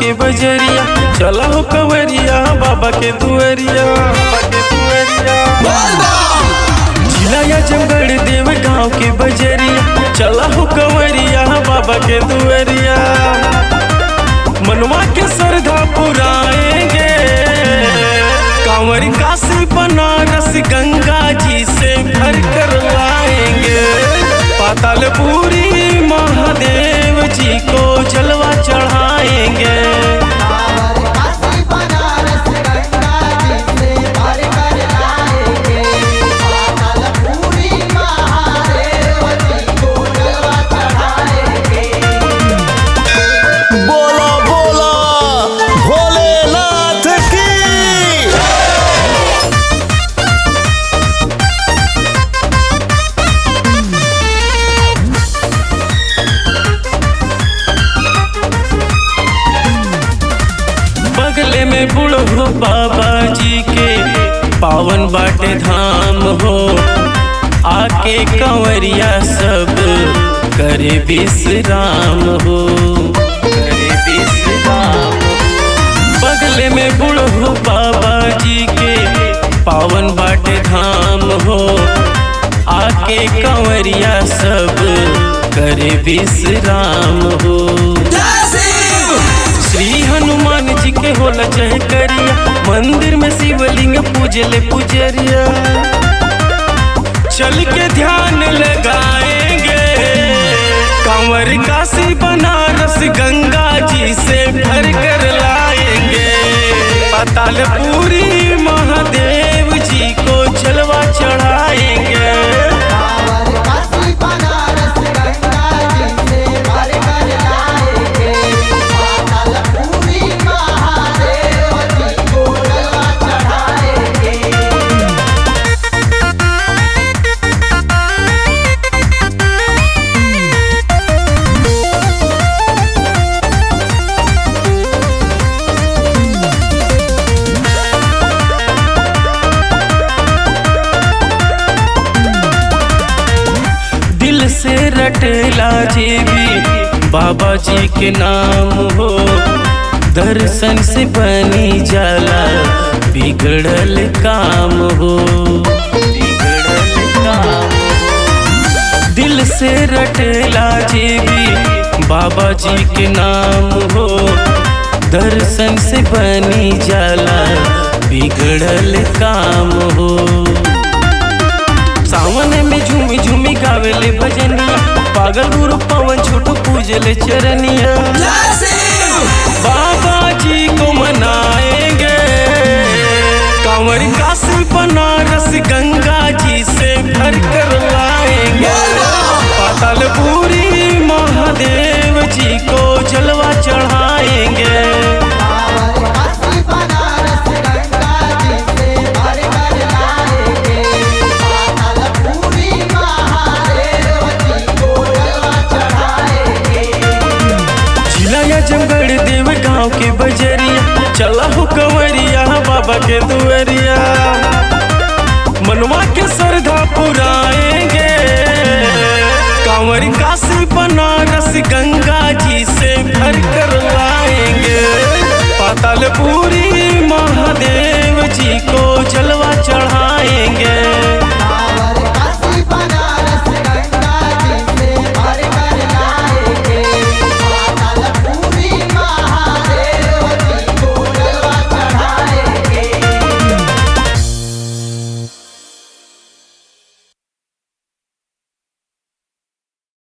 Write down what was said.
के बजरिया, चला हो कंवरिया बाबा के दुआरिया। जिला आजमगढ़ देव गाँव के बजरिया, चला हो कंवरिया बाबा के दुआरिया। मनवा के श्रद्धा पुराएंगे, कांवर काशी बनारस गंगा जी से भर कर लाएंगे। पातालपुरी महादेव जी को जलवा चढ़ाएंगे। में बुढ़ो बाबा जी के पावन बाटे धाम हो, आके कंवरिया सब करे विश्राम हो, करे विश्राम। बगले में बुढ़ो बाबा जी के पावन बाटे धाम हो, आके कंवरिया सब करे विश्राम हो। श्री हनुमान जी के होला जय करिया, मंदिर में शिवलिंग पूजले पुजरिया। चल के ध्यान लगाएंगे, कांवर काशी बनारस गंगा जी से भर कर लाएंगे। पातालपुरी महादेव जी को जलवा चढ़ाएंगे। से रटेला जी भी बाबा जी के नाम हो, दर्शन से बनी जाला बिगड़ल काम हो, बिगड़ल काम हो। दिल से रटेला जी भी बाबा जी के नाम हो, दर्शन से बनी जाला बिगड़ल काम हो। सावन में झूमी झूमी गावेले भजनिया, पागल गुरु पवन छोटू पूजले चरनिया। बाबा जी को मनाएंगे, कांवर काशी बनारस गंगा जी से भर कर लाएंगे। पातालपुरी महादेव जी को जलवा चढ़ाएंगे। आजमगढ़ देव गाँव के बजरिया, चला हो कंवरिया बाबा के दुआरिया। मनवा के श्रद्धा पुराएंगे, कांवर काशी बनारस गंगा जी से भर कर लाएंगे। पातालपुरी महादेव जी को जलवा चढ़ा